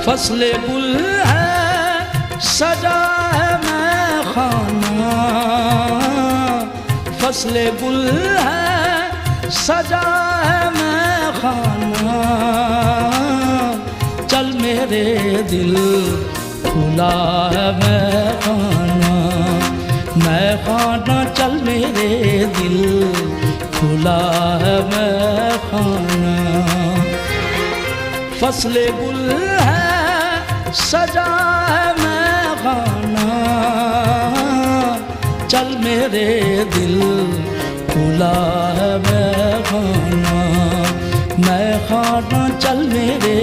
फसले गुल है सजा है मैं खाना, फसले गुल है सजा है मैं खाना, चल मेरे दिल खुला है मैं खाना, मैं खाना चल मेरे दिल खुला है मैं खाना। फसले गुल है सजा है मैं खाना, चल मेरे दिल खुला है मैं खाना, मैं खाना चल मेरे